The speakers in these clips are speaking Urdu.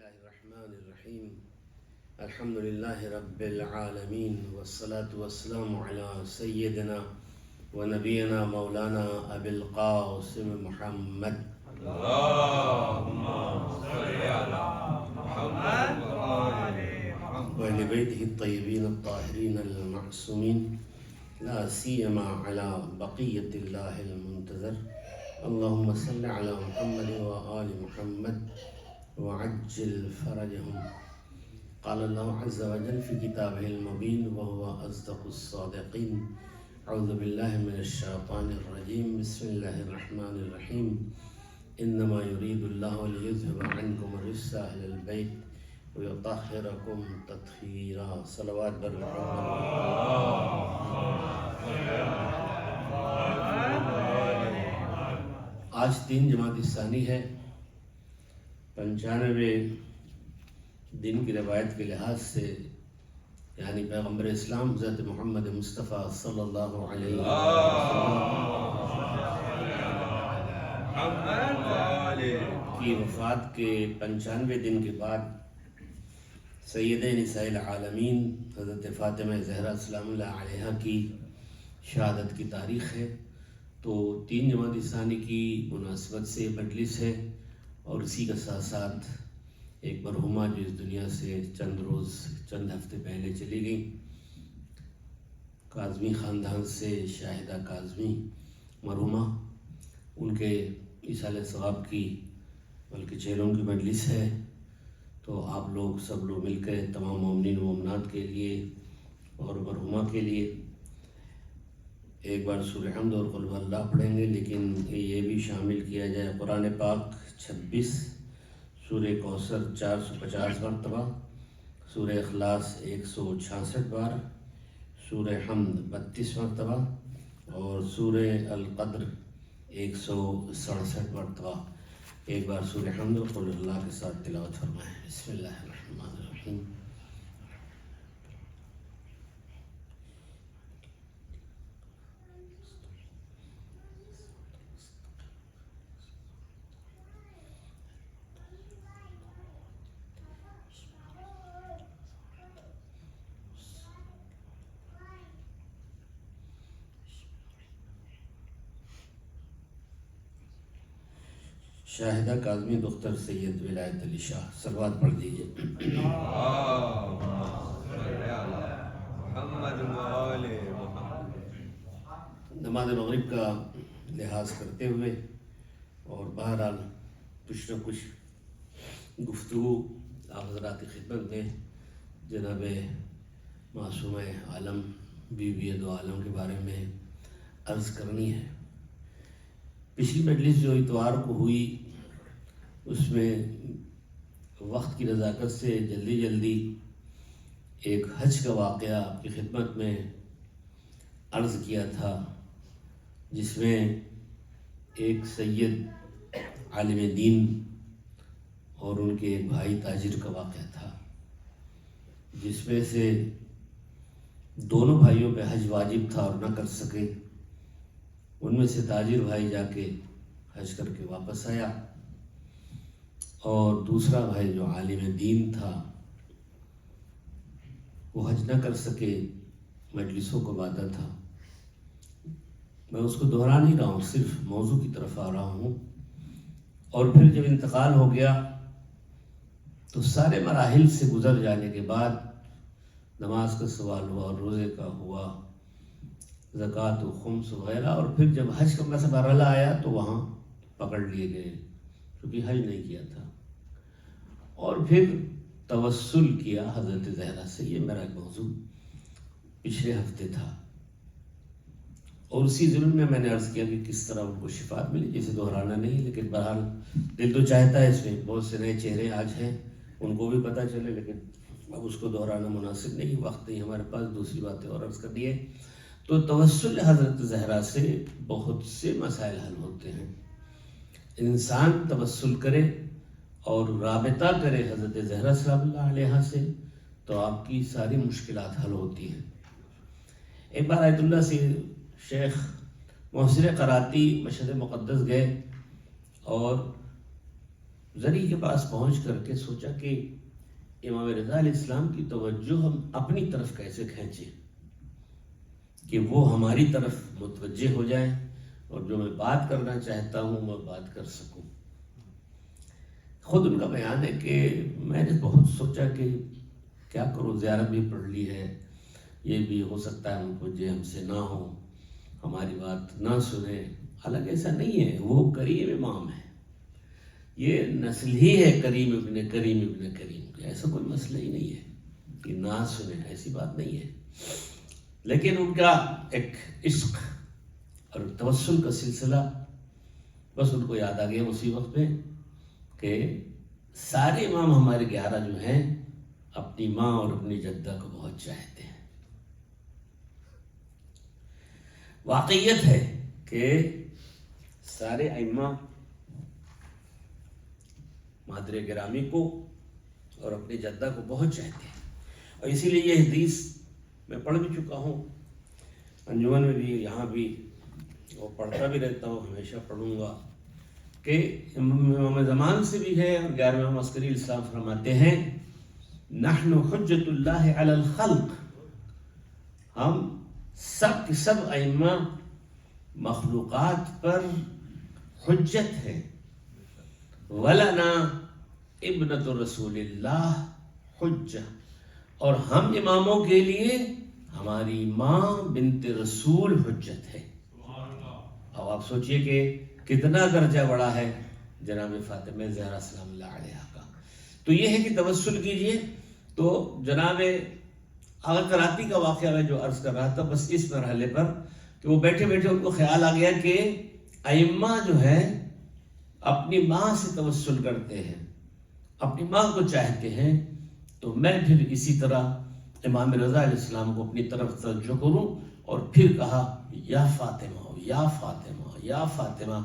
الله الرحمن الرحيم الحمد لله رب العالمين والصلاة والسلام على سيدنا ونبينا مولانا أبي القاسم محمد اللهم صل على محمد وآل محمد وآل بيته الطيبين الطاهرين المعصومين لا سيما على بقية الله المنتظر اللهم صل على محمد وآل محمد وعجل فرجهم. قال الله عز وجل في كتابه المبين وهو أصدق الصادقين. أعوذ بالله من الشيطان الرجيم. بسم الله الرحمن الرحيم. إنما يريد الله ليذهب عنكم الرجس أهل البيت ويطهركم تطهيرا. صلوات آج 3 جمادی الثانی ہے. 95 دن کی روایت کے لحاظ سے یعنی پیغمبر اسلام حضرت محمد مصطفیٰ صلی اللہ علیہ وسلم کی وفات کے 95 دن کے بعد سید نساء العالمین حضرت فاطمہ زہرا سلام اللہ علیہا کی شہادت کی تاریخ ہے. تو 3 جمادی ثانی کی مناسبت سے مجلس ہے اور اسی کے ساتھ ساتھ ایک مرحومہ جو اس دنیا سے چند ہفتے پہلے چلی گئی، کاظمی خاندان سے شاہدہ کاظمی مرحومہ، ان کے ایصال ثواب کی بلکہ چہروں کی مجلس ہے. تو آپ لوگ سب لوگ مل کر تمام مومنین و مومنات کے لیے اور مرحومہ کے لیے ایک بار سورہ حمد اور قل هو اللہ پڑھیں گے، لیکن یہ بھی شامل کیا جائے قرآن پاک 26، سورہ کوثر 450 مرتبہ، سورہ اخلاص 166 بار، سورہ حمد 32 مرتبہ اور سورہ القدر 167 مرتبہ. ایک بار سورہ حمد اور قل اللہ کے ساتھ تلاوت فرمائیں. بسم اللہ الرحمن الرحیم. شاہدہ کاظمی دختر سید ولایت علی شاہ. صلوات پڑھ دیجئے. اللهم صل على محمد وآل محمد. نماز مغرب کا لحاظ کرتے ہوئے اور بہرحال کچھ نہ کچھ گفتگو آپ حضرات کی خدمت میں جناب معصومہ عالم بی دو عالم کے بارے میں عرض کرنی ہے. پچھلی مجلس جو اتوار کو ہوئی اس میں وقت کی نزاکت سے جلدی ایک حج کا واقعہ آپ کی خدمت میں عرض کیا تھا، جس میں ایک سید عالم دین اور ان کے ایک بھائی تاجر کا واقعہ تھا، جس میں سے دونوں بھائیوں پہ حج واجب تھا اور نہ کر سکے. ان میں سے تاجر بھائی جا کے حج کر کے واپس آیا اور دوسرا بھائی جو عالم دین تھا وہ حج نہ کر سکے، مجلسوں کو باندھا تھا. میں اس کو دہرا نہیں رہا ہوں، صرف موضوع کی طرف آ رہا ہوں. اور پھر جب انتقال ہو گیا تو سارے مراحل سے گزر جانے کے بعد نماز کا سوال ہوا اور روزے کا ہوا، زکوٰۃ و خمس وغیرہ، اور پھر جب حج کا مرحلہ آیا تو وہاں پکڑ لیے گئے کیونکہ حج نہیں کیا تھا. اور پھر توسل کیا حضرت زہرا سے. یہ میرا موضوع پچھلے ہفتے تھا اور اسی ضمن میں نے عرض کیا کہ کس طرح ان کو شفاعت ملی. جسے دہرانا نہیں، لیکن بہرحال دل تو چاہتا ہے اس میں بہت سے نئے چہرے آج ہیں ان کو بھی پتہ چلے، لیکن اب اس کو دہرانا مناسب نہیں، وقت نہیں ہمارے پاس، دوسری باتیں اور عرض کرنی ہے. تو توسل حضرت زہرا سے بہت سے مسائل حل ہوتے ہیں. انسان توسل کرے اور رابطہ کرے حضرت زہرا سلام اللہ علیہا سے تو آپ کی ساری مشکلات حل ہوتی ہیں. ایک بار آیت اللہ سے شیخ محسن قراتی مشہد مقدس گئے اور زری کے پاس پہنچ کر کے سوچا کہ امام رضا علیہ السلام کی توجہ ہم اپنی طرف کیسے کھینچیں کہ وہ ہماری طرف متوجہ ہو جائیں اور جو میں بات کرنا چاہتا ہوں میں بات کر سکوں۔ خود ان کا بیان ہے کہ میں نے بہت سوچا کہ کیا کروں، زیارت بھی پڑھ لی ہے، یہ بھی ہو سکتا ہے متوجہ ہم سے نہ ہو، ہماری بات نہ سنیں۔ حالانکہ ایسا نہیں ہے، وہ کریم امام ہے، یہ نسل ہی ہے کریم ابن کریم ابن کریم، ایسا کوئی مسئلہ ہی نہیں ہے کہ نہ سنیں، ایسی بات نہیں ہے۔ لیکن ان کا ایک عشق اور توسل کا سلسلہ بس ان کو یاد آ گیا اسی وقت پہ کہ سارے امام ہمارے 11 جو ہیں اپنی ماں اور اپنی جدہ کو بہت چاہتے ہیں۔ واقعیت ہے کہ سارے ائمہ مادر گرامی کو اور اپنی جدہ کو بہت چاہتے ہیں، اور اسی لیے یہ حدیث میں پڑھ بھی چکا ہوں، انجمن میں بھی، یہاں بھی، اور پڑھتا بھی رہتا ہوں، ہمیشہ پڑھوں گا کہ امام زمان سے بھی ہے، اور 11ویں امام عسکری السلام فرماتے ہیں نحن حجت اللہ علی الخلق، ہم سب کے سب ائمہ مخلوقات پر حجت ہے، ولنا ابنۃ رسول اللہ حجہ، اور ہم اماموں کے لیے ہماری ماں بنت رسول حجت ہے۔ اب آپ سوچئے کہ کتنا درجہ بڑا ہے جناب فاطمہ زہرا سلام اللہ علیہا کا۔ تو یہ ہے کہ توسل کیجئے۔ تو جناب کراتی کا واقعہ میں جو عرض کر رہا تھا بس اس مرحلے پر کہ وہ بیٹھے بیٹھے ان کو خیال آ گیا کہ ائمہ جو ہے اپنی ماں سے توسل کرتے ہیں، اپنی ماں کو چاہتے ہیں، تو میں پھر اسی طرح امام رضا علیہ السلام کو اپنی طرف توجہ کروں۔ اور پھر کہا یا فاطمہ یا فاطمہ یا فاطمہ،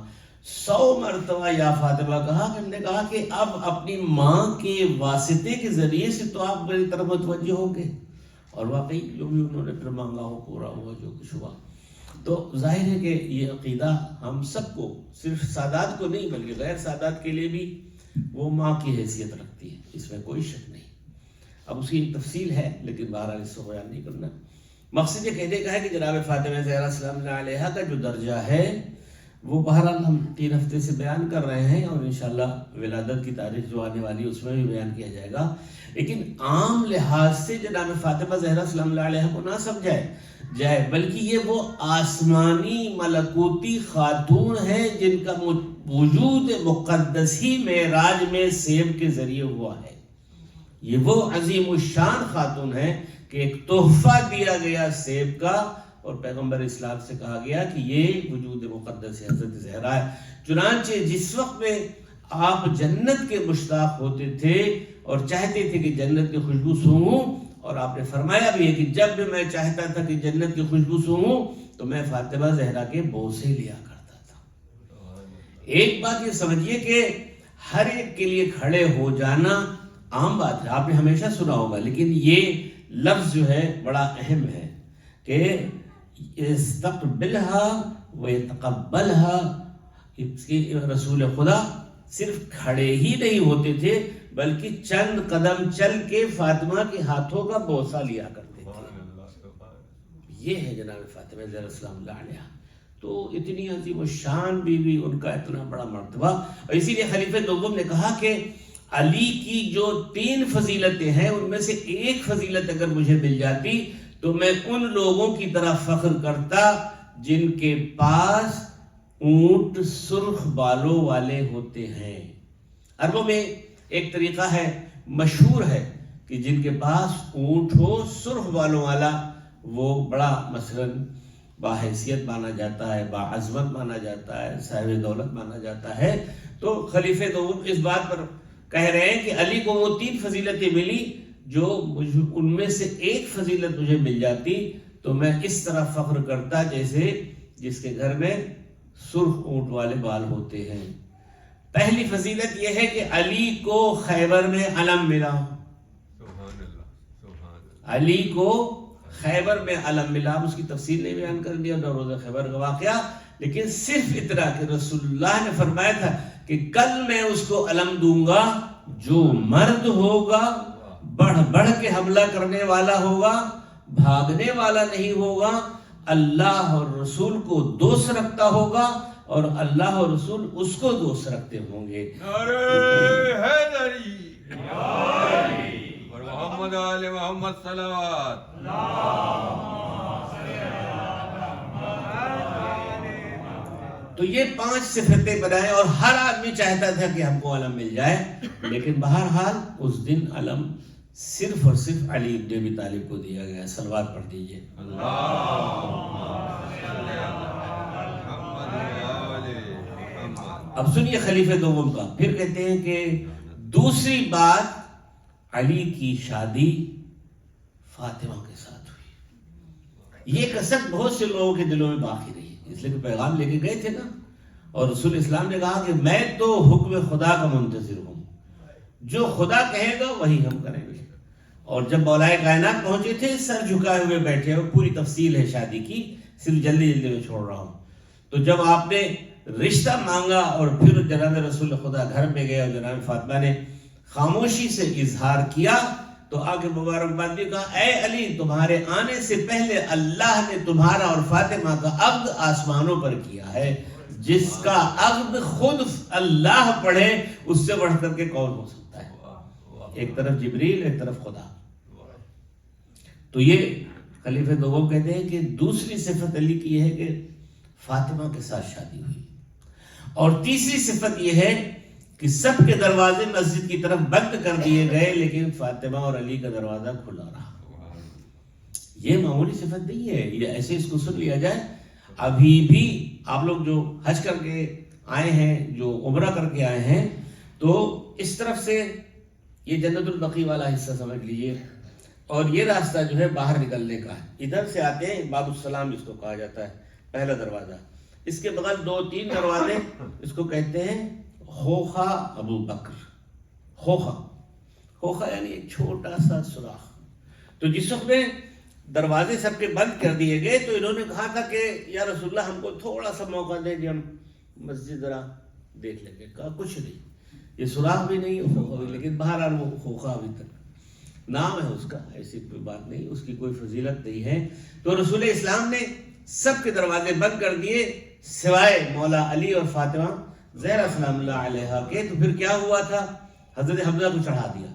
100 مرتبہ یا فاطمہ کہا۔ ہم نے کہا کہ اب اپنی ماں کے واسطے کے ذریعے سے تو آپ میری طرف متوجہ ہو گئے، اور واقعی جو بھی انہوں نے پھر مانگا ہو پورا ہوا جو کچھ ہوا۔ تو ظاہر ہے کہ یہ عقیدہ ہم سب کو، صرف سادات کو نہیں بلکہ غیر سادات کے لیے بھی وہ ماں کی حیثیت رکھتی ہے، اس میں کوئی شک نہیں۔ اب اس کی ایک تفصیل ہے لیکن بہرحال اس کو بیان نہیں کرنا۔ مقصد یہ کہنے کا ہے کہ جناب فاطمہ زہرا سلام اللہ علیہا کا جو درجہ ہے وہ بہرحال ہم 3 ہفتے سے بیان کر رہے ہیں، اور انشاءاللہ ولادت کی تاریخ جو آنے والی اس میں بھی بیان کیا جائے گا۔ لیکن عام لحاظ سے جناب فاطمہ زہرا سلام اللہ علیہا کو نہ سمجھائے جائے، بلکہ یہ وہ آسمانی ملکوتی خاتون ہیں جن کا وجود مقدس ہی معراج میں سیب کے ذریعے ہوا ہے۔ یہ وہ عظیم الشان خاتون ہے کہ ایک تحفہ دیا گیا سیب کا، اور پیغمبر اسلام سے کہا گیا کہ یہ وجود مقدس حضرت زہرا ہے۔ چنانچہ جس وقت میں آپ جنت کے مشتاق ہوتے تھے اور چاہتے تھے کہ جنت کی خوشبو سونگوں، اور آپ نے فرمایا بھی ہے کہ جب بھی میں چاہتا تھا کہ جنت کی خوشبو سونگوں تو میں فاطمہ زہرا کے بوسے لیا کرتا تھا۔ ایک بات یہ سمجھیے کہ ہر ایک کے لیے کھڑے ہو جانا عام بات ہے، آپ نے ہمیشہ سنا ہوگا، لیکن یہ لفظ جو ہے بڑا اہم ہے کہ استقبلها ويتقبلها۔ اس کی رسول خدا صرف کھڑے ہی نہیں ہوتے تھے بلکہ چند قدم چل کے فاطمہ کے ہاتھوں کا بوسہ لیا کرتے تھے۔ یہ ہے جناب فاطمہ زہرا سلام اللہ علیہا۔ تو اتنی عظیم الشان بیوی، ان کا اتنا بڑا مرتبہ، اور اسی لیے خلیفہ دوم نے کہا کہ علی کی جو 3 فضیلتیں ہیں ان میں سے ایک فضیلت اگر مجھے مل جاتی تو میں ان لوگوں کی طرح فخر کرتا جن کے پاس اونٹ سرخ بالوں والے ہوتے ہیں۔ عربوں میں ایک طریقہ ہے، مشہور ہے، کہ جن کے پاس اونٹ ہو سرخ بالوں والا وہ بڑا مثلاً باحیثیت مانا جاتا ہے، باعظمت مانا جاتا ہے، صاحب دولت مانا جاتا ہے۔ تو خلیفہ دوم اس بات پر کہہ رہے ہیں کہ علی کو وہ 3 فضیلتیں ملی، جو ان میں سے ایک فضیلت مجھے مل جاتی تو میں اس طرح فخر کرتا جیسے جس کے گھر میں سرخ اونٹ والے بال ہوتے ہیں۔ پہلی فضیلت یہ ہے کہ علی کو خیبر میں علم ملا۔ علی کو خیبر میں علم ملا۔ اس کی تفصیل نہیں بیان کر دیا، روزہ خیبر کا واقعہ، لیکن صرف اتنا کہ رسول اللہ نے فرمایا تھا کہ کہ کل میں اس کو علم دوں گا جو مرد ہوگا، بڑھ بڑھ کے حملہ کرنے والا ہوگا، بھاگنے والا نہیں ہوگا، اللہ اور رسول کو دوست رکھتا ہوگا اور اللہ اور رسول اس کو دوست رکھتے ہوں گے۔ نعرہ حیدری اور محمد آل محمد صلوات۔ تو یہ 5 صفتیں بنائے اور ہر آدمی چاہتا تھا کہ ہم کو علم مل جائے، لیکن بہرحال اس دن علم صرف اور صرف علی بن ابی طالب کو دیا گیا۔ صلوات پڑھ دیجئے۔ اب سنیے خلیفہ دوم کا، پھر کہتے ہیں کہ دوسری بات علی کی شادی فاطمہ کے ساتھ ہوئی۔ یہ کسر بہت سے لوگوں کے دلوں میں باقی رہی، اس لیے کہ پیغام لے کے گئے تھے نا، اور رسول اسلام نے کہا کہ میں تو حکم خدا کا منتظر ہوں، جو خدا کہے گا وہی ہم کریں گے۔ اور جب مولا کائنات پہنچے تھے سر جھکائے ہوئے بیٹھے، اور پوری تفصیل ہے شادی کی، صرف جلدی جلدی میں چھوڑ رہا ہوں۔ تو جب آپ نے رشتہ مانگا اور پھر جناب رسول خدا گھر میں گئے اور جناب فاطمہ نے خاموشی سے اظہار کیا، تو آگے مبارکباد بھی کہا، اے علی تمہارے آنے سے پہلے اللہ نے تمہارا اور فاطمہ کا عقد آسمانوں پر کیا ہے، جس کا عقد خود اللہ پڑھے اس سے بڑھ کر کے کون ہو سکتا ہے؟ ایک طرف جبریل، ایک طرف خدا۔ تو یہ خلیفہ دوم کہتے ہیں کہ دوسری صفت علی کی یہ ہے کہ فاطمہ کے ساتھ شادی ہوئی، اور تیسری صفت یہ ہے کہ سب کے دروازے مسجد کی طرف بند کر دیے گئے، لیکن فاطمہ اور علی کا دروازہ کھلا رہا۔ یہ معمولی صفت نہیں ہے، یہ ایسے اس کو سن لیا جائے۔ ابھی بھی آپ لوگ جو حج کر کے آئے ہیں، جو عمرہ کر کے آئے ہیں، تو اس طرف سے یہ جنت البقیع والا حصہ سمجھ لیجئے، اور یہ راستہ جو ہے باہر نکلنے کا ہے۔ ادھر سے آتے ہیں، باب السلام اس کو کہا جاتا ہے، پہلا دروازہ۔ اس کے بغل 2-3 دروازے، اس کو کہتے ہیں خوخہ ابو بکر۔ خوخہ یعنی ایک چھوٹا سا سوراخ۔ تو جس وقت میں دروازے سب کے بند کر دیے گئے تو انہوں نے کہا تھا کہ یا رسول اللہ ہم کو تھوڑا سا موقع دیں کہ ہم مسجد ذرا دیکھ لیں گے۔ کہا کچھ نہیں، یہ سوراخ بھی نہیں ہے، خوخہ بھی، لیکن بہرحال وہ خوخہ ابھی تک نام ہے اس کا، ایسی کوئی بات نہیں، اس کی کوئی فضیلت نہیں ہے۔ تو رسول اسلام نے سب کے دروازے بند کر دیے سوائے مولا علی اور فاطمہ زہرا سلام اللہ علیہا کے۔ تو پھر کیا ہوا تھا؟ حضرت حمزہ کو چڑھا دیا۔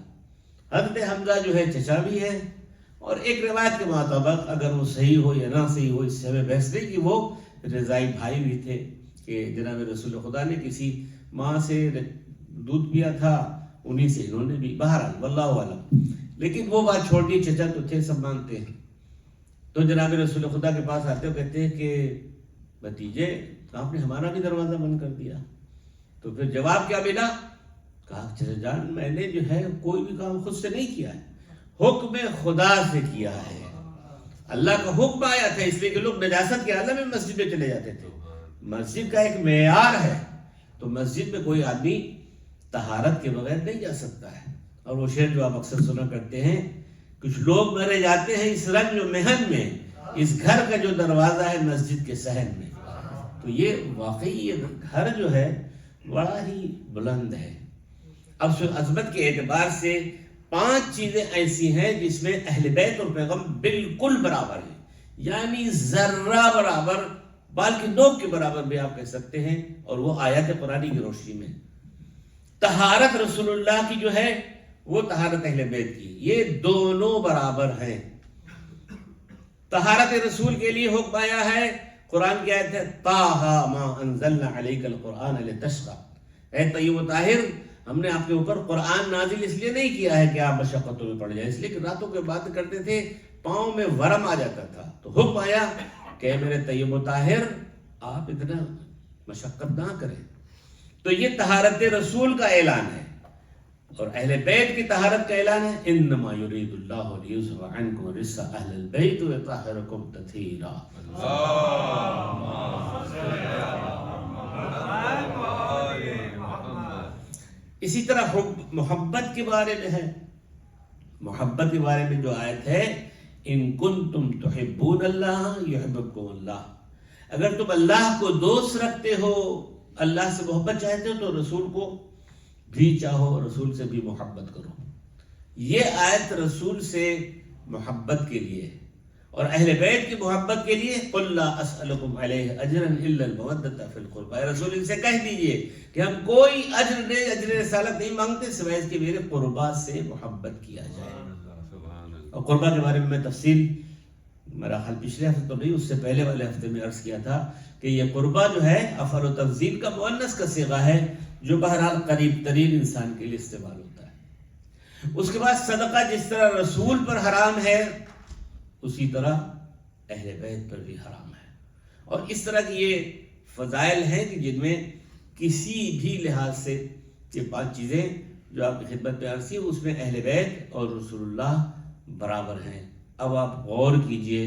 حضرت حمزہ جو ہے چچا بھی ہے، اور ایک روایت کے مطابق اگر وہ صحیح ہو یا نہ صحیح ہو اس سے ہمیں بحث نہیں، کہ وہ رضائی بھائی بھی تھے، کہ جناب رسول خدا نے کسی ماں سے دودھ پیا تھا، انہی سے انہوں نے بھی، بہرحال واللہ اعلم۔ لیکن وہ بات چھوڑ دی، چچا تو تھے، سب مانتے ہیں۔ تو جناب رسول خدا کے پاس آتے ہو کہتے ہیں کہ بھتیجے آپ نے ہمارا بھی دروازہ بند کر دیا۔ تو پھر جواب کیا ملا؟ کہا چچا جان میں نے جو ہے کوئی بھی کام خود سے نہیں کیا ہے، حکم خدا سے کیا ہے۔ اللہ کا حکم آیا تھا، اس لیے کہ لوگ نجاست کے عالم میں مسجد میں چلے جاتے تھے۔ مسجد کا ایک معیار ہے، تو مسجد میں کوئی آدمی طہارت کے بغیر نہیں جا سکتا ہے۔ اور وہ شعر جو آپ اکثر سنا کرتے ہیں، کچھ لوگ مرے جاتے ہیں اس رنج و محن میں، اس گھر کا جو دروازہ ہے مسجد کے صحن میں۔ تو یہ واقعی یہ گھر جو ہے بڑا ہی بلند ہے۔ اب عظمت کے اعتبار سے 5 چیزیں ایسی ہیں جس میں اہل بیت اور پیغمبر بالکل برابر ہیں، یعنی ذرہ برابر، بال کی نوک کے برابر بھی آپ کہہ سکتے ہیں، اور وہ آیات قرآنی کی روشنی میں۔ طہارت رسول اللہ کی جو ہے وہ طہارت اہل بیت کی، یہ دونوں برابر ہیں۔ طہارت رسول کے لیے حکم آیا ہے، قرآن کی آیت ہے طٰہٰ ما انزلنا علیک القرآن لتشقیٰ، اے طیب و طاہر ہم نے آپ کے اوپر قرآن نازل اس لیے نہیں کیا ہے کہ آپ مشقتوں میں پڑ جائیں، اس لیے کہ راتوں کے بات کرتے تھے پاؤں میں ورم آ جاتا تھا، تو حکم آیا کہ میرے طیب و طاہر آپ اتنا مشقت نہ کریں۔ تو یہ طہارت رسول کا اعلان ہے، اور اہل بیت کی طہارت کا اعلان ہے، انما یرید اللہ لیذھب عنکم الرجس اہل البیت ویطہرکم تطہیرا۔ اسی طرح محبت کے بارے میں ہے، محبت کے بارے میں جو آیت ہے، ان کنتم تحبون اللہ یحببکم اللہ، اگر تم اللہ کو دوست رکھتے ہو اللہ سے محبت چاہتے ہو تو رسول کو بھی چاہو، رسول سے بھی محبت کرو۔ یہ آیت رسول سے محبت کے لیے ہے، اور اہل بیت کی محبت کے لیے قُلْ لَا أَسْأَلُكُمْ عَلَيْهِ أَجْرًا إِلَّا الْمَوَدَّةَ فِي الْقُرْبَى، رسول ان سے کہہ دیجئے کہ ہم کوئی اجر رسالت نہیں مانگتے سوائے اس کے میرے قربا سے محبت کیا جائے۔ اور قربا کے بارے میں تفصیل میرا خیال پچھلے ہفتے تو نہیں، اس سے پہلے والے ہفتے میں عرض کیا تھا کہ یہ قربا جو ہے افعل و تفضیل کا مؤنث کا صیغہ ہے، جو بہرحال قریب ترین انسان کے لیے استعمال ہوتا ہے۔ اس کے بعد صدقہ جس طرح رسول پر حرام ہے اسی طرح اہل بیت پر بھی حرام ہے، اور اس طرح کی یہ فضائل ہیں کہ جن میں کسی بھی لحاظ سے یہ 5 چیزیں جو آپ کی خدمت میں عرض کی اس میں اہل بیت اور رسول اللہ برابر ہیں۔ اب آپ غور کیجئے،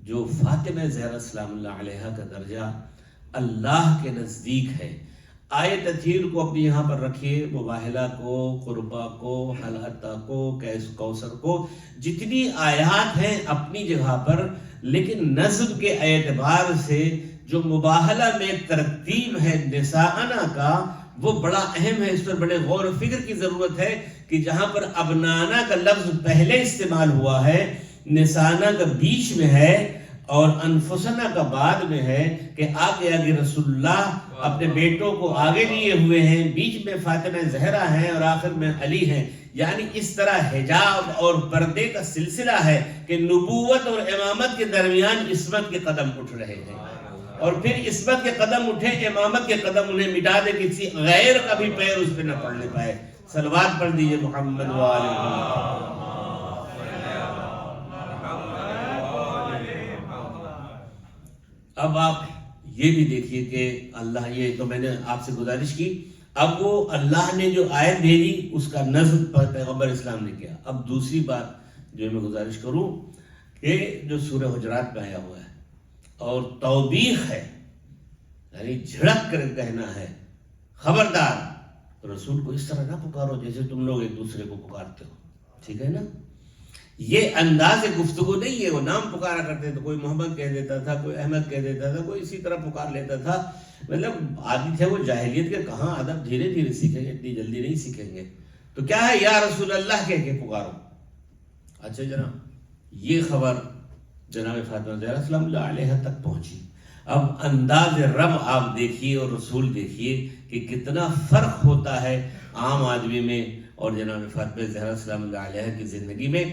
جو فاطمہ زہرا سلام اللہ علیہا کا درجہ اللہ کے نزدیک ہے، آیت تطہیر کو اپنی یہاں پر رکھیے، مباہلہ کو، قربہ کو، حلحتہ کو، کوثر کو، جتنی آیات ہیں اپنی جگہ پر، لیکن نظم کے اعتبار سے جو مباہلہ میں ترتیب ہے نساءنا کا وہ بڑا اہم ہے۔ اس پر بڑے غور و فکر کی ضرورت ہے کہ جہاں پر ابنانا کا لفظ پہلے استعمال ہوا ہے، نسانا کا بیچ میں ہے اور انفسنا کا بعد میں ہے، کہ آگے آگے رسول اللہ اپنے بیٹوں کو آگے لیے ہوئے ہیں، بیچ میں فاطمہ زہرا ہیں اور آخر میں علی ہیں، یعنی اس طرح حجاب اور پردے کا سلسلہ ہے کہ نبوت اور امامت کے درمیان عصمت کے قدم اٹھ رہے ہیں، اور پھر عصمت کے قدم اٹھے، امامت کے قدم انہیں مٹا دے، کسی غیر کا بھی پیر اس پہ نہ پڑنے پائے۔ صلوات پڑھ دیجئے محمد وآلہ محمد۔ اب آپ یہ بھی دیکھیے کہ اللہ، یہ تو میں نے آپ سے گزارش کی، اب وہ اللہ نے جو آیت بھیجی اس کا نظم پیغمبر اسلام نے کیا۔ اب دوسری بات جو میں گزارش کروں کہ جو سورہ حجرات میں آیا ہوا ہے اور توبیخ ہے، یعنی جھڑک کر کہنا ہے خبردار رسول کو اس طرح نہ پکارو جیسے تم لوگ ایک دوسرے کو پکارتے ہو، ٹھیک ہے نا؟ یہ انداز گفتگو نہیں ہے، وہ نام پکارا کرتے تو کوئی محمد کہہ دیتا تھا، کوئی احمد کہہ دیتا تھا، کوئی اسی طرح پکار لیتا تھا، مطلب عادی تھے وہ جاہلیت کے، کہاں ادب دھیرے دھیرے سیکھیں گے، اتنی جلدی نہیں سیکھیں گے۔ تو کیا ہے، یا رسول اللہ کہہ کے پکارو۔ اچھا جناب، یہ خبر جناب فاطمہ زہرا سلام اللہ علیہ تک پہنچی۔ اب انداز رب آپ دیکھیے اور رسول دیکھیے کہ کتنا فرق ہوتا ہے عام آدمی میں اور جناب فاطمہ زہرا سلام اللہ علیہ کی زندگی میں،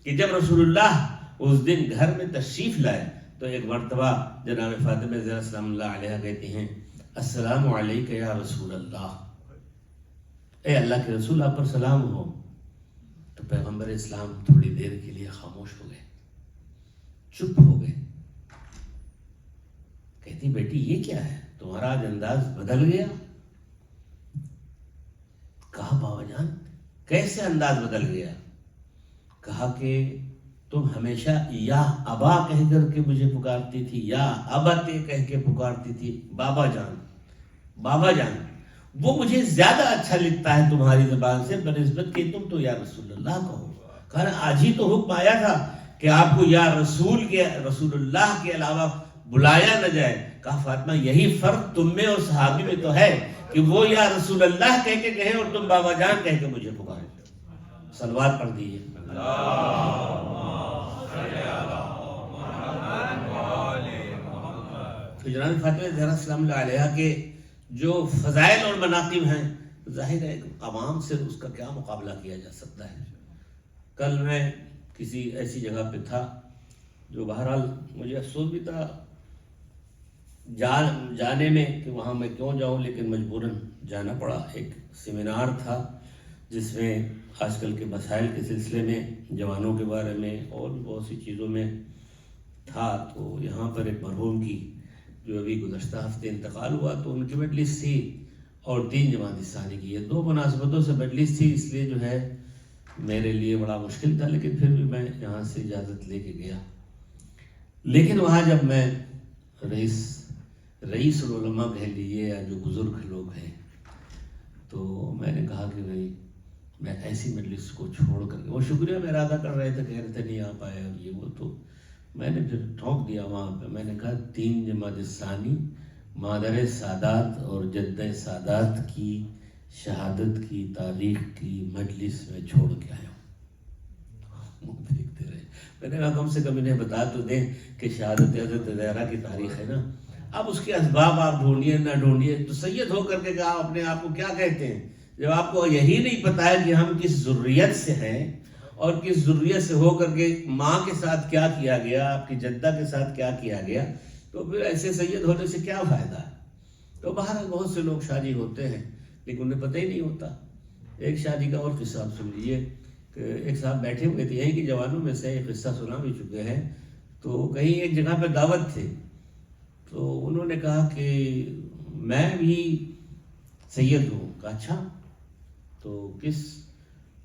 کہ جب رسول اللہ اس دن گھر میں تشریف لائے تو ایک مرتبہ جناب فاطمہ زہرا سلام اللہ علیہ کہتی ہیں السلام علیکہ یا رسول اللہ، اے اللہ کے رسول آپ پر سلام ہو۔ تو پیغمبر اسلام تھوڑی دیر کے لیے خاموش ہو گئے، چپ ہو گئے۔ کہتی بیٹی یہ کیا ہے، تمہارا آج انداز بدل گیا؟ کہا بابا جان کیسے انداز بدل گیا؟ کہا کہ تم ہمیشہ یا ابا کہہ کر کے مجھے پکارتی تھی، یا ابتے کہہ کے پکارتی تھی، بابا جان بابا جان، وہ مجھے زیادہ اچھا لگتا ہے تمہاری زبان سے بنسبت کہ تم تو یا رسول اللہ کہو۔ کہا آج ہی تو حکم آیا تھا کہ آپ کو یا رسول اللہ کے علاوہ بلایا نہ جائے۔ کہا فاطمہ یہی فرق تم میں اور صحابی میں تو ہے کہ وہ یا رسول اللہ کہہ کے کہیں اور تم بابا جان کہہ کے مجھے پکارے۔ صلوات پڑھ دیجیے۔ جناب فاطمہ زہرا سلام اللہ علیہ کے جو فضائل اور مناقب ہیں، ظاہر ہے عوام سے اس کا کیا مقابلہ کیا جا سکتا ہے۔ کل میں کسی ایسی جگہ پہ تھا جو بہرحال مجھے افسوس بھی تھا جانے میں کہ وہاں میں کیوں جاؤں، لیکن مجبوراً جانا پڑا۔ ایک سیمینار تھا جس میں آج کل کے مسائل کے سلسلے میں، جوانوں کے بارے میں اور بھی بہت سی چیزوں میں تھا۔ تو یہاں پر ایک مرحوم کی جو ابھی گزشتہ ہفتے انتقال ہوا تو ان کی مجلس تھی، اور 3 جماعت ثانی کی، یہ 2 مناسبتوں سے مجلس تھی، اس لیے جو ہے میرے لیے بڑا مشکل تھا، لیکن پھر بھی میں یہاں سے اجازت لے کے گیا۔ لیکن وہاں جب میں رئیس العلماء کہہ لیجیے یا جو بزرگ لوگ ہیں، تو میں نے کہا کہ بھائی میں ایسی مجلس کو چھوڑ کر کے، وہ شکریہ میرا ادا کر رہے تھے، کہہ رہے تھے نہیں آ پائے اور یہ وہ، تو میں نے پھر ٹھونک دیا وہاں پہ، میں نے کہا 3 جماعت ثانی مادر سادات اور جدہ سادات کی شہادت کی تاریخ کی مجلس میں چھوڑ کے آیا ہوں. دیکھتے رہے. میں نے کہا کم سے کم انہیں بتا تو دیں کہ شہادت حضرت زہرا کی تاریخ ہے نا. اب اس کے اسباب آپ ڈھونڈیے نہ ڈھونڈیے، تو سید ہو کر کے کہا اپنے آپ کو کیا کہتے ہیں جب آپ کو یہی نہیں پتا ہے کہ ہم کس ذریت سے ہیں اور کس ذریت سے ہو کر کے ماں کے ساتھ کیا کیا گیا، آپ کی جدہ کے ساتھ کیا کیا گیا، تو پھر ایسے سید ہونے سے کیا فائدہ ہے. تو باہر بہت سے لوگ شادی ہوتے ہیں لیکن انہیں پتہ ہی نہیں ہوتا. ایک شادی کا اور قصہ آپ سن لیجیے کہ ایک صاحب بیٹھے ہوئے تھے، یہیں کی جوانوں میں سے ایک قصہ سنا بھی چکے ہیں. تو کہیں ایک جگہ پہ دعوت تھے، تو انہوں نے کہا کہ میں بھی سید ہوں. کہا اچھا، تو کس؟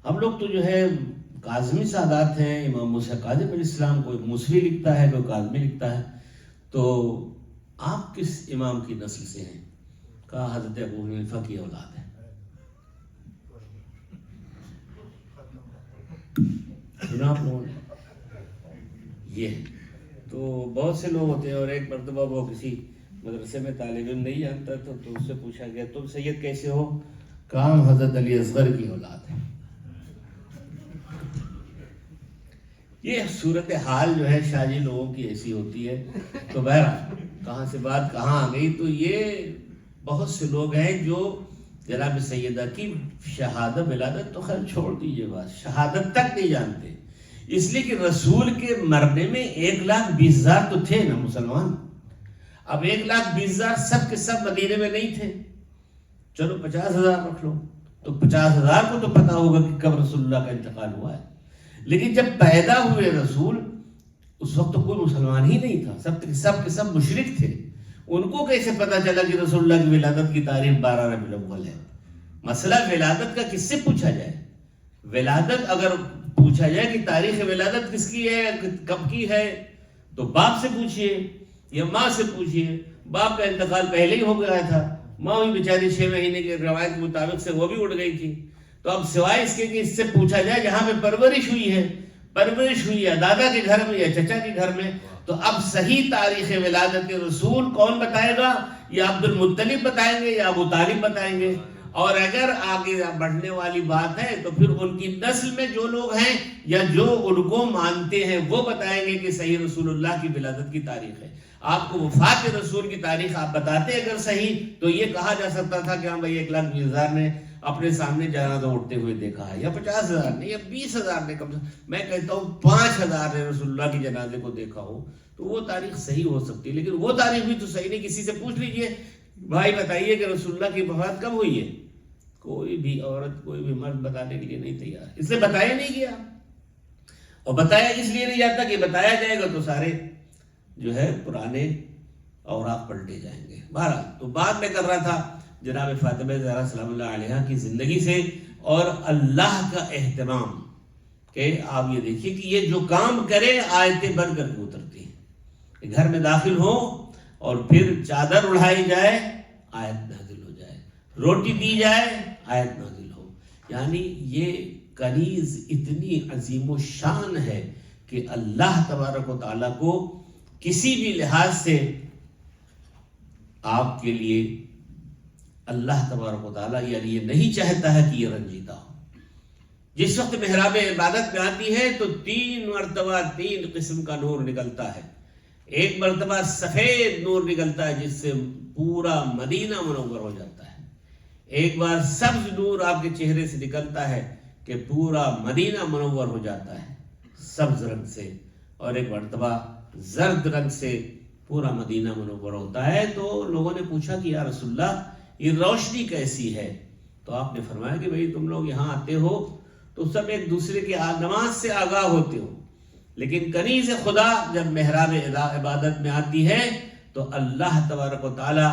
ہم لوگ تو جو ہے کاظمی سادات ہیں، امام موسیٰ کاظم علیہ السلام، کوئی موسوی لکھتا ہے کوئی کاظمی لکھتا ہے، تو آپ کس امام کی نسل سے ہیں؟ کہا حضرت ابو حنیفہ کی اولاد ہے. سنا آپ لوگوں نے یہ؟ تو بہت سے لوگ ہوتے ہیں. اور ایک مرتبہ وہ کسی مدرسے میں طالب علم نہیں جانتا تھا، تو اس سے پوچھا گیا تم سید کیسے ہو؟ کہا ہم حضرت علی اصغر کی اولاد ہیں. یہ صورتحال جو ہے شاہی لوگوں کی ایسی ہوتی ہے. تو بہرحال کہاں سے بات کہاں آ گئی. تو یہ بہت سے لوگ ہیں جو جناب سیدہ کی شہادت ولادت تو خیر چھوڑ دیجیے، بات شہادت تک نہیں جانتے. اس لیے کہ رسول کے مرنے میں 1,20,000 تو تھے نا مسلمان. اب 1,20,000 سب کے سب مدینے میں نہیں تھے. چلو 50,000 رکھ لو، تو 50,000 کو تو پتا ہوگا کہ کب رسول اللہ کا انتقال ہوا ہے. لیکن جب پیدا ہوئے رسول، اس وقت تو کوئی مسلمان ہی نہیں تھا، سب کے سب مشرک تھے. ان کو کیسے پتا چلا کہ رسول اللہ کی ولادت کی تاریخ 12 ربیع الاول ہے؟ مسئلہ ولادت کا کس سے پوچھا جائے؟ ولادت اگر پوچھا جائے کہ تاریخ ولادت کس کی ہے، کب کی ہے، تو باپ سے پوچھئے یا ماں سے پوچھئے. باپ کا انتقال پہلے ہی ہو گیا تھا، ماں بھی بیچاری 6 مہینے کی روایت کے مطابق سے وہ بھی اڑ گئی تھی. تو اب سوائے اس کے کہ اس سے پوچھا جائے جہاں پہ پرورش ہوئی ہے دادا کے گھر میں یا چچا کے گھر میں، تو اب صحیح تاریخ ولادت رسول کون بتائے گا؟ یا عبد المطلب بتائیں گے یا ابو طالب بتائیں گے. اور اگر آگے بڑھنے والی بات ہے تو پھر ان کی نسل میں جو لوگ ہیں یا جو ان کو مانتے ہیں وہ بتائیں گے کہ صحیح رسول اللہ کی ولادت کی تاریخ ہے. آپ کو وفات رسول کی تاریخ آپ بتاتے اگر صحیح، تو یہ کہا جا سکتا تھا کہ ہاں بھائی 1,20,000 نے اپنے سامنے جنازہ اٹھتے ہوئے دیکھا ہے، یا 50,000 نے یا 20,000 نے. کم سے میں کہتا ہوں 5,000 نے رسول اللہ کی جنازے کو دیکھا ہو تو وہ تاریخ صحیح ہو سکتی ہے. لیکن وہ تاریخ بھی تو صحیح نہیں. کسی سے پوچھ لیجئے بھائی بتائیے کہ رسول اللہ کی وفات کب ہوئی ہے، کوئی بھی عورت کوئی بھی مرد بتانے کے لیے نہیں تیار. اس لیے بتایا نہیں گیا، اور بتایا اس لیے نہیں جاتا کہ بتایا جائے گا تو سارے جو ہے پرانے اوراق پلٹے جائیں گے. بہرحال تو بات میں کر رہا تھا جناب فاطمہ زہرا سلام اللہ علیہا کی زندگی سے اور اللہ کا اہتمام، کہ آپ یہ دیکھیے کہ یہ جو کام کرے آیتیں بن کر کے اترتی ہیں. گھر میں داخل ہو اور پھر چادر اڑھائی جائے آیت نازل ہو جائے، روٹی دی جائے آیت نازل ہو. یعنی یہ کنیز اتنی عظیم و شان ہے کہ اللہ تبارک و تعالیٰ کو کسی بھی لحاظ سے آپ کے لیے اللہ تبارک و تعالیٰ یعنی یہ نہیں چاہتا ہے کہ یہ رنجیدہ ہو. جس وقت محراب عبادت میں آتی ہے تو 3 مرتبہ 3 قسم کا نور نکلتا ہے. ایک مرتبہ سفید نور نکلتا ہے جس سے پورا مدینہ منور ہو جاتا ہے. ایک بار سبز نور آپ کے چہرے سے نکلتا ہے کہ پورا مدینہ منور ہو جاتا ہے سبز رنگ سے. اور ایک مرتبہ زرد رنگ سے پورا مدینہ منور ہوتا ہے. تو لوگوں نے پوچھا کہ یا رسول اللہ یہ روشنی کیسی ہے؟ تو آپ نے فرمایا کہ بھئی تم لوگ یہاں آتے ہو تو سب ایک دوسرے کی نماز سے آگاہ ہوتے ہو، لیکن کنیز خدا جب محراب عبادت میں آتی ہے تو اللہ تبارک و تعالی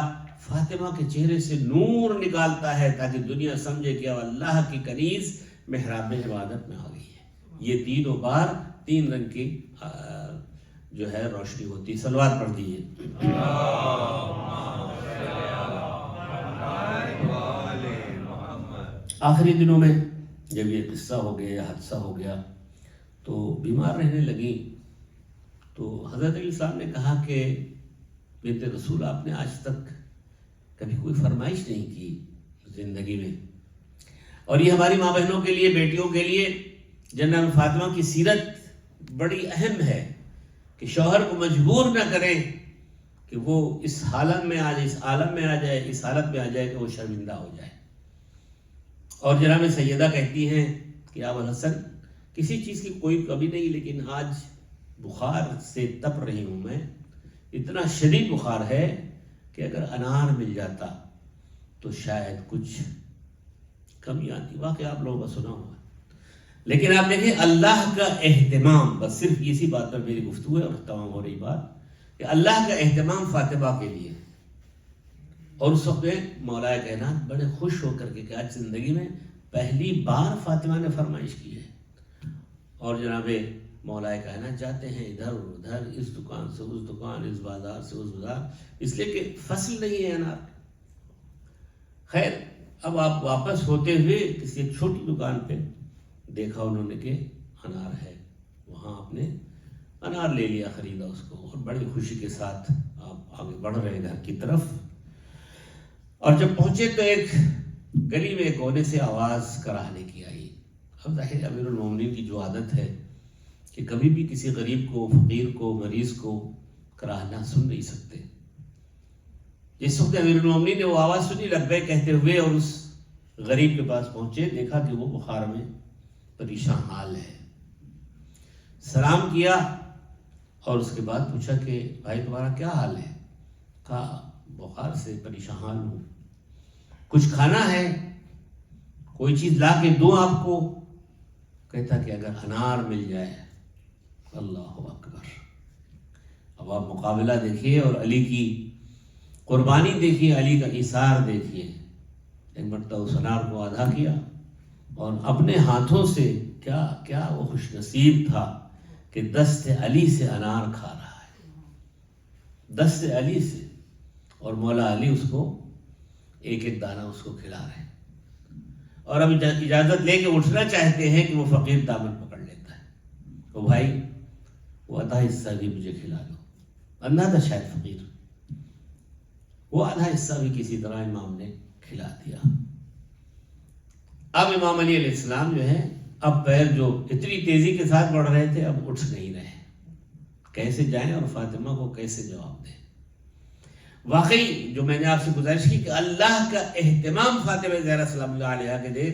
فاطمہ کے چہرے سے نور نکالتا ہے تاکہ دنیا سمجھے کہ اب اللہ کی کنیز محراب عبادت میں آ گئی ہے. یہ تینوں بار 3 رنگ کی جو ہے روشنی ہوتی. صلوات پڑھ دیجیے. آخری دنوں میں جب یہ قصہ ہو گیا، حادثہ ہو گیا، تو بیمار رہنے لگی. تو حضرت علی صاحب نے کہا کہ بنت رسول آپ نے آج تک کبھی کوئی فرمائش نہیں کی زندگی میں. اور یہ ہماری ماں بہنوں کے لیے، بیٹیوں کے لیے جنرل فاطمہ کی سیرت بڑی اہم ہے کہ شوہر کو مجبور نہ کریں کہ وہ اس حالت میں آ جائے، اس عالم میں آ جائے، اس حالت میں آ جائے کہ وہ شرمندہ ہو جائے. اور جناب سیدہ کہتی ہیں کہ ابو الحسن کسی چیز کی کوئی کمی نہیں، لیکن آج بخار سے تپ رہی ہوں میں، اتنا شدید بخار ہے کہ اگر انار مل جاتا تو شاید کچھ کمی آتی. واقعی آپ لوگوں کا سنا ہوا. لیکن آپ دیکھیں اللہ کا اہتمام، بس صرف اسی بات پر میری گفتگو ہے اور تمام ہو رہی بات کہ اللہ کا اہتمام فاطمہ کے لیے. اور اس وقت میں مولا کائنات بڑے خوش ہو کر کے کہ آج زندگی میں پہلی بار فاطمہ نے فرمائش کی ہے. اور جناب مولا کائنات جاتے ہیں ادھر ادھر، اس دکان سے اس دکان، اس بازار سے اس بازار، اس لیے کہ فصل نہیں ہے انار. خیر اب آپ واپس ہوتے ہوئے کسی ایک چھوٹی دکان پہ دیکھا انہوں نے کہ انار ہے. وہاں آپ نے انار لے لیا، خریدا اس کو، اور بڑی خوشی کے ساتھ آپ آگے بڑھ رہے گھر کی طرف. اور جب پہنچے تو ایک گلی میں کونے سے آواز کراہنے کی آئی. اب ظاہر امیر المومنین کی جو عادت ہے کہ کبھی بھی کسی غریب کو، فقیر کو، مریض کو کراہنا سن نہیں سکتے. جس وقت امیر المومنین نے وہ آواز سنی، لبیک کہتے ہوئے اور اس غریب کے پاس پہنچے، دیکھا کہ وہ بخار میں پریشان حال ہے. سلام کیا اور اس کے بعد پوچھا کہ بھائی تمہارا کیا حال ہے؟ کہا بخار سے پریشان حال ہوں، کچھ کھانا ہے، کوئی چیز لا کے دوں آپ کو؟ کہتا کہ اگر انار مل جائے. اللہ اکبر. اب آپ مقابلہ دیکھیے اور علی کی قربانی دیکھیے، علی کا ایثار دیکھیے. ایک مرتبہ اس انار کو آدھا کیا اور اپنے ہاتھوں سے کیا وہ خوش نصیب تھا کہ دست علی سے انار کھا رہا ہے، دست علی سے. اور مولا علی اس کو ایک ایک دانہ اس کو کھلا رہے ہیں. اور اب اجازت لے کے اٹھنا چاہتے ہیں کہ وہ فقیر دامن پکڑ لیتا ہے. تو بھائی وہ آدھا حصہ بھی مجھے کھلا دو. اندھا تھا شاید فقیر، وہ آدھا حصہ بھی کسی طرح امام نے کھلا دیا. اب امام علی علیہ السلام جو ہے، اب پیر جو اتنی تیزی کے ساتھ بڑھ رہے تھے اب اٹھ نہیں رہے. کیسے جائیں اور فاطمہ کو کیسے جواب دیں؟ واقعی جو میں نے آپ سے گزارش کی کہ اللہ کا اہتمام فاطمہ زہرا سلام اللہ علیہا کے دے،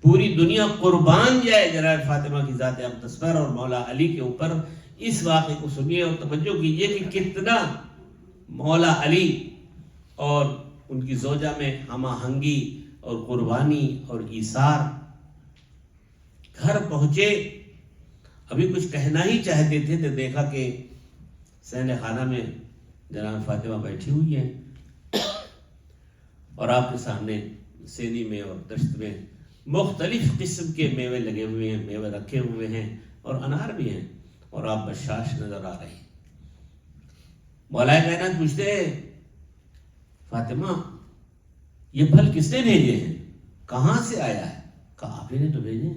پوری دنیا قربان جائے جناب فاطمہ کی ذات اقدس پر اور مولا علی کے اوپر. اس واقعے کو سنیے اور توجہ کیجیے کہ کتنا مولا علی اور ان کی زوجہ میں ہم آہنگی اور قربانی اور ایثار. گھر پہنچے، ابھی کچھ کہنا ہی چاہتے تھے تو دیکھا کہ صحن خانہ میں جناب فاطمہ بیٹھی ہوئی ہیں اور آپ کے سامنے سینی میں اور دشت میں مختلف قسم کے میوے لگے ہوئے ہیں، میوے رکھے ہوئے ہیں اور انار بھی ہیں، اور آپ بشاش نظر آ رہی. مولا کائنات پوچھتے ہیں فاطمہ یہ پھل کس نے بھیجے ہیں، کہاں سے آیا ہے؟ کہا آپ ہی نے تو بھیجے،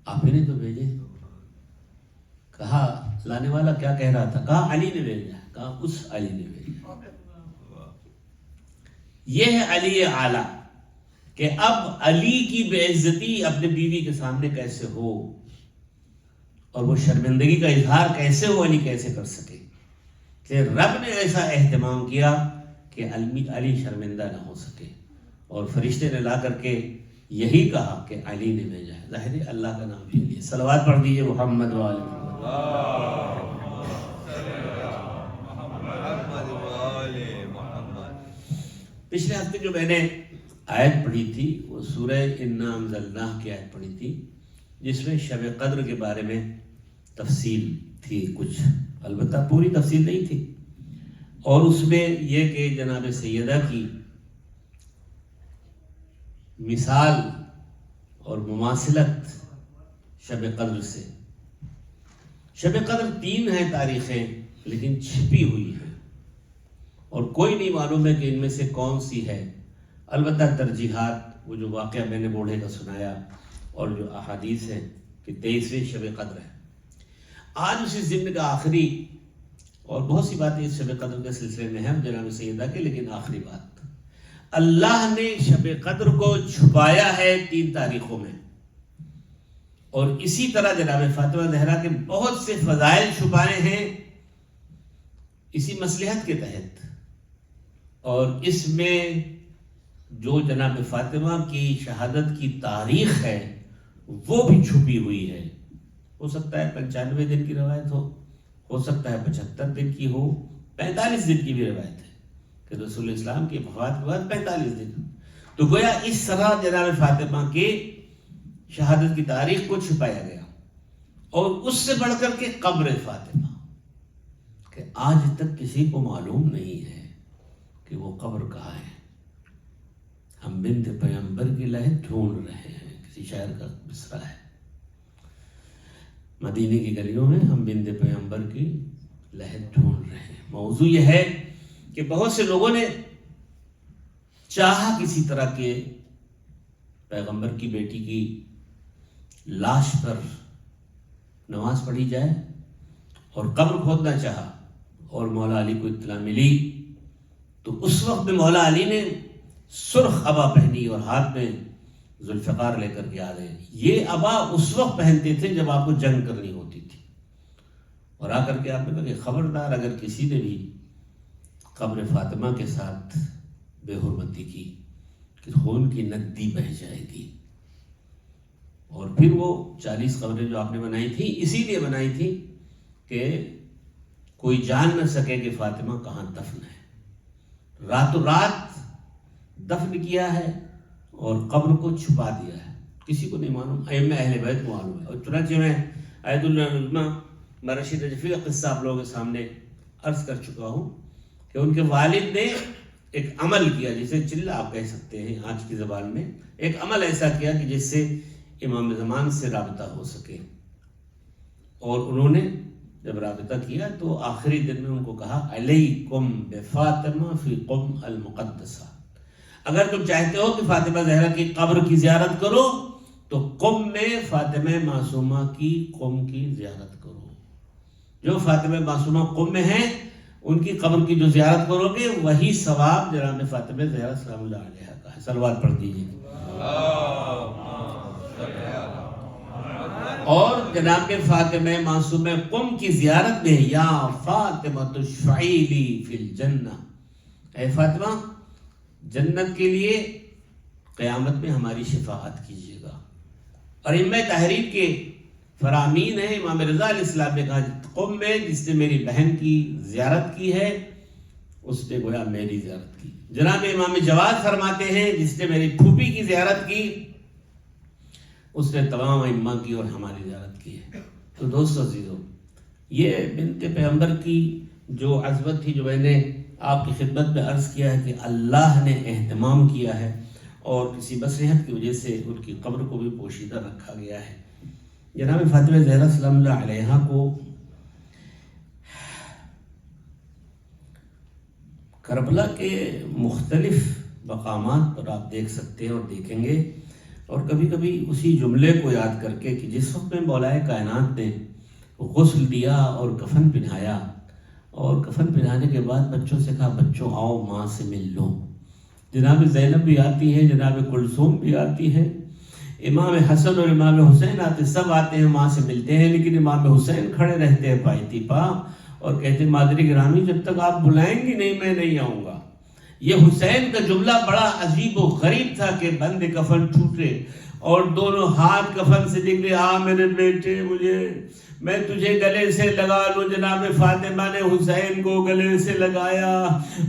آپ ہی نے تو بھیجے. کہا لانے والا کیا کہہ رہا تھا؟ کہا علی نے بھیجا. کہا اس علی نے بھیجا. یہ ہے علی اعلیٰ کہ اب علی کی بے عزتی اپنے بیوی کے سامنے کیسے ہو اور وہ شرمندگی کا اظہار کیسے ہو، علی کیسے کر سکے. کہ رب نے ایسا اہتمام کیا کہ علی شرمندہ نہ ہو سکے، اور فرشتے نے لا کر کے یہی کہا کہ علی نے بھیجا ہے. ظاہر ہے اللہ کا نام لے لیے. صلوات پڑھ دیجیے محمد و آل محمد. پچھلے ہفتے جو میں نے آیت پڑھی تھی وہ سورہ انا انزلناہ کی آیت پڑھی تھی، جس میں شب قدر کے بارے میں تفصیل تھی کچھ، البتہ پوری تفصیل نہیں تھی. اور اس میں یہ کہ جناب سیدہ کی مثال اور مماثلت شب قدر سے. شب قدر 3 ہیں تاریخیں، لیکن چھپی ہوئی ہیں اور کوئی نہیں معلوم ہے کہ ان میں سے کون سی ہے. البتہ ترجیحات، وہ جو واقعہ میں نے بوڑھے کا سنایا اور جو احادیث ہیں کہ 23ویں شب قدر ہے. آج اسی ضمن کا آخری اور بہت سی باتیں اس شب قدر کے سلسلے میں ہیں جناب سیدہ کے، لیکن آخری بات، اللہ نے شب قدر کو چھپایا ہے 3 تاریخوں میں، اور اسی طرح جناب فاطمہ زہرا کے بہت سے فضائل چھپائے ہیں اسی مصلحت کے تحت، اور اس میں جو جناب فاطمہ کی شہادت کی تاریخ ہے وہ بھی چھپی ہوئی ہے۔ ہو سکتا ہے 95 دن کی روایت ہو سکتا ہے 75 دن کی ہو، 45 دن کی بھی روایت ہے کہ رسول اسلام کی وفات کے بعد 45 دن، تو گویا اس طرح جناب فاطمہ کے شہادت کی تاریخ کو چھپایا گیا۔ اور اس سے بڑھ کر کے قبر فاطمہ، کہ آج تک کسی کو معلوم نہیں ہے کہ وہ قبر کہاں ہے۔ ہم بنت پیغمبر کی لہر ڈھونڈ رہے ہیں، کسی شاعر کا مصرع ہے، مدینے کی گلیوں میں ہم بنت پیغمبر کی لہر ڈھونڈ رہے ہیں۔ موضوع یہ ہے کہ بہت سے لوگوں نے چاہا کسی طرح کے پیغمبر کی بیٹی کی لاش پر نماز پڑھی جائے، اور قبر کھودنا چاہا، اور مولا علی کو اطلاع ملی تو اس وقت میں مولا علی نے سرخ عبا پہنی اور ہاتھ میں ذوالفقار لے کر کے آ گئے۔ یہ عبا اس وقت پہنتے تھے جب آپ کو جنگ کرنی ہوتی تھی، اور آ کر کے آپ نے کہا کہ خبردار اگر کسی نے بھی قبر فاطمہ کے ساتھ بے حرمتی کی کہ خون کی ندی بہہ جائے گی۔ اور پھر وہ 40 قبریں جو آپ نے بنائی تھی اسی لیے بنائی تھی کہ کوئی جان نہ سکے کہ فاطمہ کہاں دفن ہے، راتوں رات دفن کیا ہے اور قبر کو چھپا دیا ہے، کسی کو نہیں معلوم، ائمہ اہل بیت کو معلوم ہے۔ اور چنانچہ میں آیت العظمیٰ رشید رجفی کا قصہ آپ لوگوں کے سامنے عرض کر چکا ہوں کہ ان کے والد نے ایک عمل کیا، جسے چلہ آپ کہہ سکتے ہیں آج کی زبان میں، ایک عمل ایسا کیا کہ جس سے امام زمان سے رابطہ ہو سکے، اور انہوں نے جب رابطہ کیا تو آخری دن میں ان کو کہا علیکم بفاطمہ فی قم المقدسہ، اگر تم چاہتے ہو کہ فاطمہ زہرا کی قبر کی زیارت کرو تو قم میں فاطمہ معصومہ کی قم کی زیارت کرو، جو فاطمہ معصومہ قم میں ہیں ان کی قبر کی جو زیارت کرو گے وہی ثواب جناب فاطمہ زہرا سلام اللہ علیہا کا ہے۔ صلوات پڑھ دیجیے۔ اور جناب فاطمہ معصومہ قم کی زیارت میں یا فاطمہ تشفعی لی فی الجنہ، اے فاطمہ جنت کے لیے قیامت میں ہماری شفاعت کیجیے گا۔ اور ائمہ تحریر کے فرامین ہیں، امام رضا علیہ السلام نے کہا قم میں جس نے میری بہن کی زیارت کی ہے اس نے گویا میری زیارت کی۔ جناب امام جواد فرماتے ہیں جس نے میری پھوپھی کی زیارت کی اس نے تمام ائمہ کی اور ہماری زیارت کی ہے۔ تو دوستو عزیزو، یہ بنت پیغمبر کی جو عظمت تھی جو میں نے آپ کی خدمت میں عرض کیا ہے کہ اللہ نے اہتمام کیا ہے، اور کسی مصلحت کی وجہ سے ان کی قبر کو بھی پوشیدہ رکھا گیا ہے۔ جناب فاطمہ زہرا سلام اللہ علیہا کو کربلا کے مختلف مقامات پر آپ دیکھ سکتے ہیں اور دیکھیں گے، اور کبھی کبھی اسی جملے کو یاد کر کے کہ جس وقت میں مولا کائنات نے غسل دیا اور کفن پہنایا، اور کفن پہنانے کے بعد بچوں سے کہا بچوں آؤ ماں سے مل لو، جناب زینب بھی آتی ہے، جناب کلثوم بھی آتی ہے، امام حسن اور امام حسین آتے، سب آتے ہیں ماں سے ملتے ہیں، لیکن امام حسین کھڑے رہتے ہیں پائیتی پا اور کہتے ہیں مادری گرامی جب تک آپ بلائیں گی نہیں میں نہیں آؤں گا۔ یہ حسین کا جملہ بڑا عجیب و غریب تھا کہ بند کفن ٹوٹے اور دونوں ہاتھ کفن سے نکلے، آ میرے بیٹے مجھے میں تجھے گلے سے لگا لوں۔ جناب فاطمہ نے حسین کو گلے سے لگایا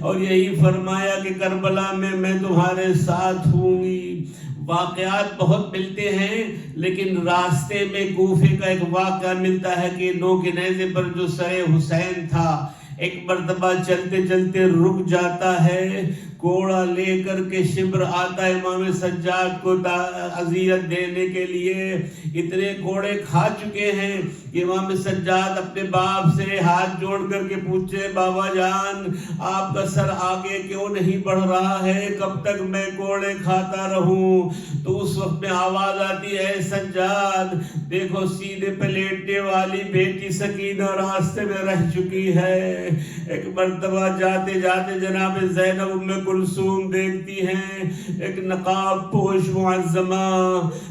اور یہی فرمایا کہ کربلا میں تمہارے ساتھ ہوں گی۔ واقعات بہت ملتے ہیں لیکن راستے میں کوفے کا ایک واقعہ ملتا ہے کہ نو کے نیزے پر جو سر حسین تھا ایک مرتبہ چلتے چلتے رک جاتا ہے، کوڑا لے کر کے شبر آتا ہے امام سجاد کو اذیت دینے کے لیے، اتنے کوڑے کھا چکے ہیں کہ امام سجاد اپنے باپ سے ہاتھ جوڑ کر کے پوچھے بابا جان آپ کا سر آگے کیوں نہیں بڑھ رہا ہے، کب تک میں کوڑے کھاتا رہوں؟ تو اس وقت میں آواز آتی ہے سجاد دیکھو سیدھے پہ لیٹنے والی بیٹی سکینہ راستے میں رہ چکی ہے، ایک مرتبہ جاتے جاتے جناب زینب ام کلثوم دیکھتی ہیں ایک نقاب پوش معظمہ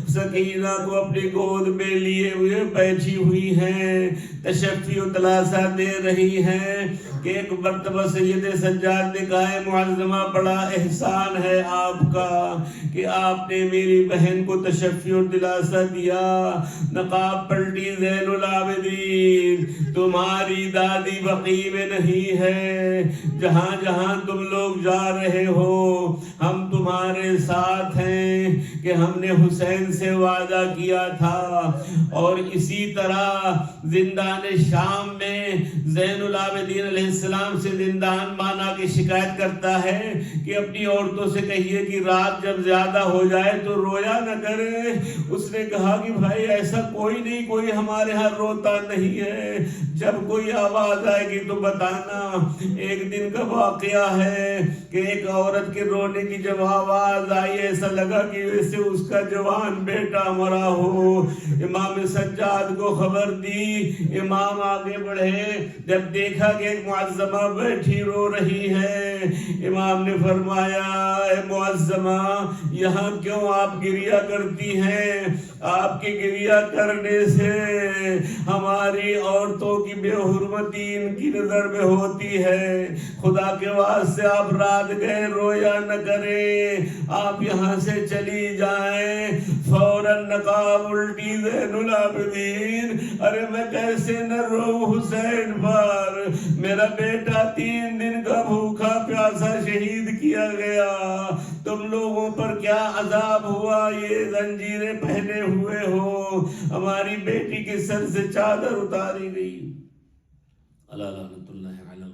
سکینہ کو اپنی گود میں لیے ہوئے بیٹھی ہوئی ہیں، تشفی و تلاسہ دے رہی ہیں کہ ایک مرتبہ سید سجاد نے کہا ہے معظمہ بڑا احسان ہے آپ کا کہ آپ نے میری بہن کو تشفی و دلاسہ دیا، نقاب پلٹی زین العابدین تمہاری دادی بقی میں نہیں ہے، جہاں جہاں تم لوگ جا رہے ہو ہم تمہارے ساتھ ہیں کہ ہم نے حسین سے وعدہ کیا تھا۔ اور اسی طرح زندان شام میں زین العابدین علیہ السلام سے زندان مانا کی شکایت کرتا ہے کہ اپنی عورتوں سے کہیے کہ رات جب زیادہ ہو جائے تو رویا نہ کرے۔ اس نے کہا کہ بھائی ایسا کوئی نہیں، کوئی ہمارے ہاں روتا نہیں ہے، جب کوئی آواز آئے گی تو بتانا۔ ایک دن کا واقعہ ہے کہ ایک عورت کے رونے کی جب آواز آئی ایسا لگا کہ ویسے اس کا جوان بیٹا مرا ہو۔ امام سجاد کو خبر دی، امام آگے بڑھے، جب دیکھا کہ ایک معظمہ بیٹھی رو رہی ہے، امام نے فرمایا اے معظمہ یہاں کیوں آپ گریہ کرتی ہیں؟ آپ کی گریہ کرنے سے ہماری عورتوں کی بے حرمتی ان کی نظر میں ہوتی ہے، خدا کے واسطے آپ رات گئے رویا نہ کریں، آپ یہاں سے چلی جائیں۔ فوراً نقاب الٹی زین العابدین، ارے میں کیسے نہ رو حسین پر، میرا بیٹا 3 دن کا بھوکا پیاسا شہید کیا گیا، تم لوگوں پر کیا عذاب ہوا، یہ زنجیریں پہنے ہوئے ہو، ہماری بیٹی کے سر سے چادر اتاری گئی۔ اللہ لعنت اللہ علیہ